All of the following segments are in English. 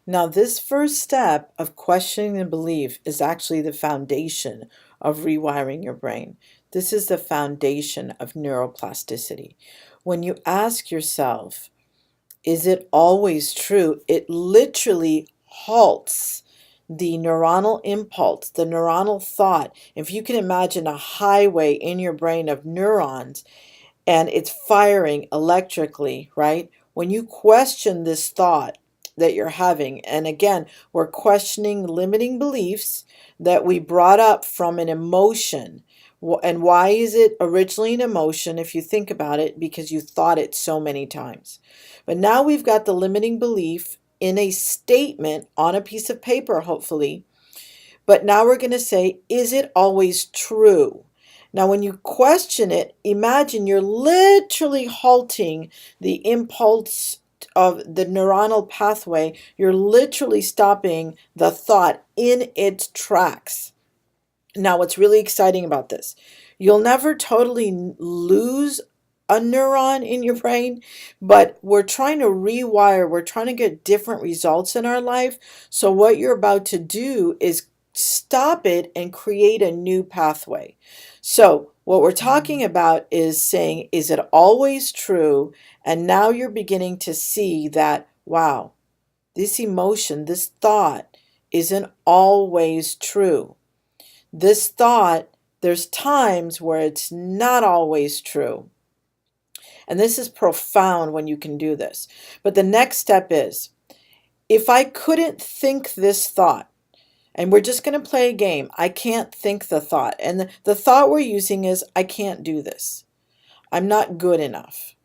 Now, this first step of questioning the belief is actually the foundation of rewiring your brain. This is the foundation of neuroplasticity. When you ask yourself, is it always true? It literally halts the neuronal impulse, the neuronal thought. If you can imagine a highway in your brain of neurons and it's firing electrically, right? When you question this thought that you're having, and again, we're questioning limiting beliefs that we brought up from an emotion. And why is it originally an emotion if you think about it? Because you thought it so many times. But now we've got the limiting belief in a statement on a piece of paper, hopefully. But now we're going to say, is it always true? Now, when you question it, imagine you're literally halting the impulse of the neuronal pathway. You're literally stopping the thought in its tracks. Now, what's really exciting about this, you'll never totally lose a neuron in your brain, but we're trying to rewire, we're trying to get different results in our life. So, what you're about to do is stop it and create a new pathway. So, what we're talking about is saying, is it always true? And now you're beginning to see that, wow, this emotion, this thought isn't always true. This thought, there's times where it's not always true. And this is profound when you can do this. But the next step is, if I couldn't think this thought, and we're just going to play a game, I can't think the thought. And the thought we're using is, I can't do this. I'm not good enough.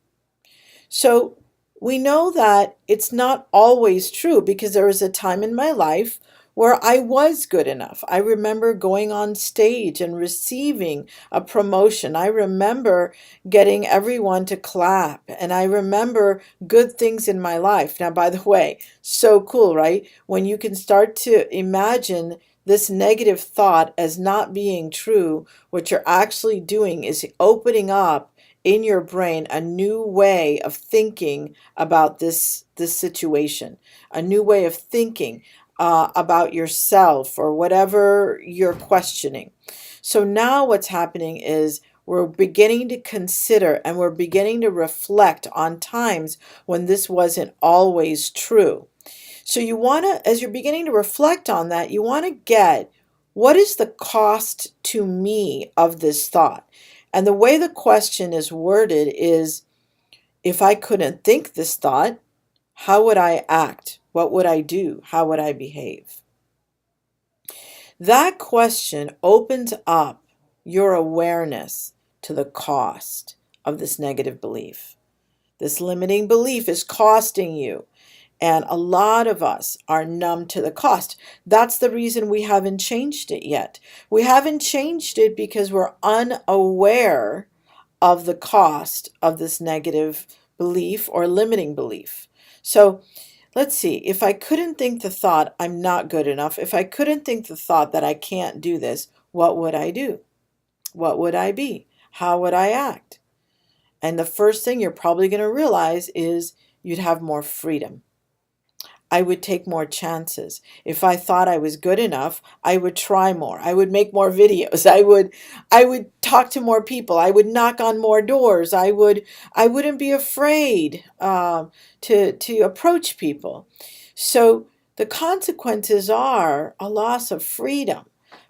So we know that it's not always true, because there was a time in my life where I was good enough. I remember going on stage and receiving a promotion. I remember getting everyone to clap, and I remember good things in my life. Now, by the way, so cool, right? When you can start to imagine this negative thought as not being true, what you're actually doing is opening up in your brain a new way of thinking about this situation, a new way of thinking about yourself or whatever you're questioning. So now what's happening is we're beginning to consider and we're beginning to reflect on times when this wasn't always true. So you want to, as you're beginning to reflect on that, you want to get, what is the cost to me of this thought? And the way the question is worded is, if I couldn't think this thought, how would I act? What would I do? How would I behave? That question opens up your awareness to the cost of this negative belief. This limiting belief is costing you. And a lot of us are numb to the cost. That's the reason we haven't changed it yet. We haven't changed it because we're unaware of the cost of this negative belief or limiting belief. So let's see. If I couldn't think the thought, I'm not good enough, if I couldn't think the thought that I can't do this, what would I do? What would I be? How would I act? And the first thing you're probably going to realize is you'd have more freedom. I would take more chances. If I thought I was good enough, I would try more. I would make more videos. I would talk to more people. I would knock on more doors. I wouldn't be afraid to approach people. So the consequences are a loss of freedom,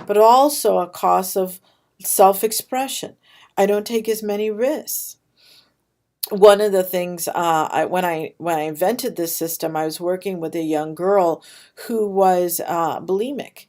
but also a cost of self-expression. I don't take as many risks. One of the things when I invented this system, I was working with a young girl who was bulimic,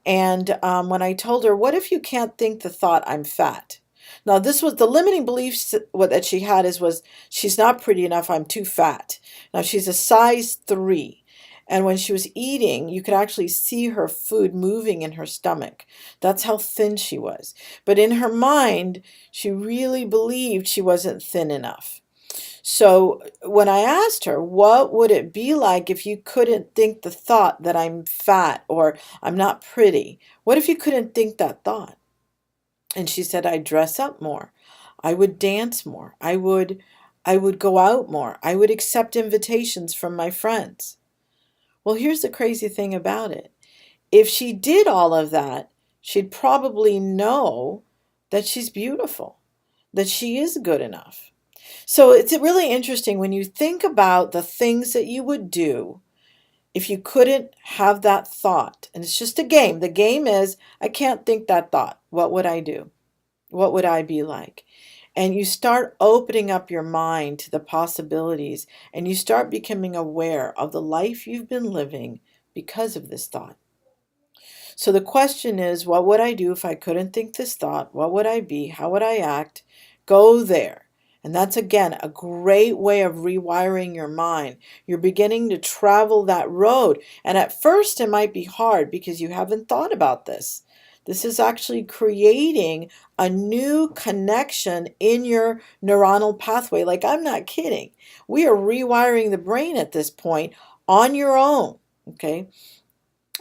and when I told her, "What if you can't think the thought I'm fat?" Now, this was the limiting beliefs that she had was she's not pretty enough. I'm too fat. Now she's a size 3. And when she was eating, you could actually see her food moving in her stomach. That's how thin she was. But in her mind, she really believed she wasn't thin enough. So when I asked her, what would it be like if you couldn't think the thought that I'm fat or I'm not pretty? What if you couldn't think that thought? And she said, I'd dress up more. I would dance more. I would go out more. I would accept invitations from my friends. Well, here's the crazy thing about it. If she did all of that, she'd probably know that she's beautiful, that she is good enough. So it's really interesting when you think about the things that you would do if you couldn't have that thought. And it's just a game. The game is, I can't think that thought. What would I do? What would I be like? And you start opening up your mind to the possibilities, and you start becoming aware of the life you've been living because of this thought. So the question is, what would I do if I couldn't think this thought? What would I be? How would I act? Go there. And that's, again, a great way of rewiring your mind. You're beginning to travel that road. And at first, it might be hard because you haven't thought about this. This is actually creating a new connection in your neuronal pathway. Like, I'm not kidding. We are rewiring the brain at this point on your own. Okay.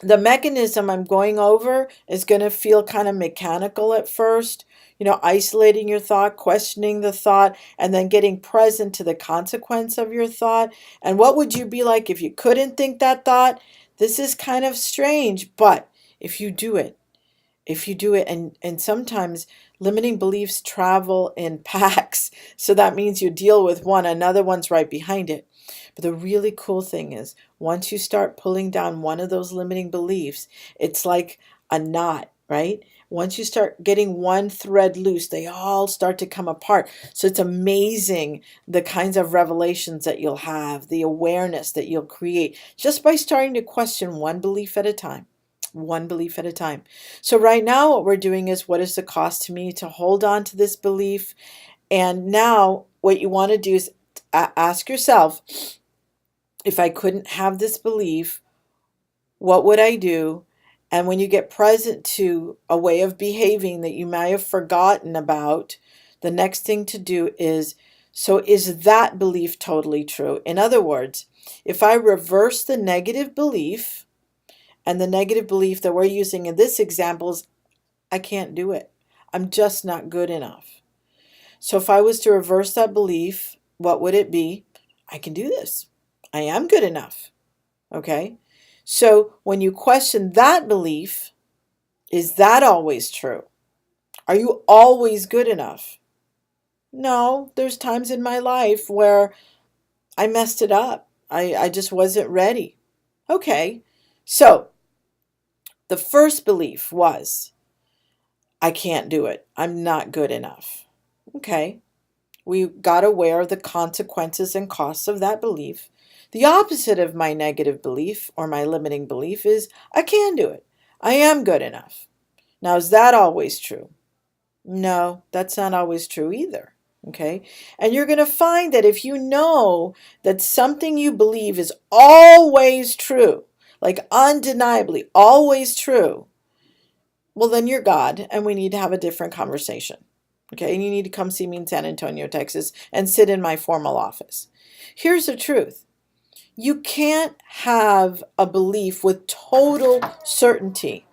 The mechanism I'm going over is going to feel kind of mechanical at first, isolating your thought, questioning the thought, and then getting present to the consequence of your thought. And what would you be like if you couldn't think that thought? This is kind of strange, but if you do it, and sometimes limiting beliefs travel in packs, so that means you deal with one, another one's right behind it. But the really cool thing is, once you start pulling down one of those limiting beliefs, it's like a knot, right? Once you start getting one thread loose, they all start to come apart. So it's amazing the kinds of revelations that you'll have, the awareness that you'll create just by starting to question one belief at a time. One belief at a time. So right now what we're doing is, what is the cost to me to hold on to this belief? And now what you want to do is ask yourself, if I couldn't have this belief, what would I do? And when you get present to a way of behaving that you may have forgotten about, the next thing to do is, so is that belief totally true? In other words, if I reverse the negative belief, and the negative belief that we're using in this example is, I can't do it. I'm just not good enough. So if I was to reverse that belief, what would it be? I can do this. I am good enough. Okay? So when you question that belief, is that always true? Are you always good enough? No, there's times in my life where I messed it up. I just wasn't ready. Okay, so the first belief was, I can't do it. I'm not good enough. Okay, we got aware of the consequences and costs of that belief. The opposite of my negative belief or my limiting belief is, I can do it. I am good enough. Now, is that always true? No, that's not always true either. Okay, and you're going to find that if you know that something you believe is always true, like undeniably always true, well, then you're God, and we need to have a different conversation. Okay, and you need to come see me in San Antonio, Texas, and sit in my formal office. Here's the truth. You can't have a belief with total certainty.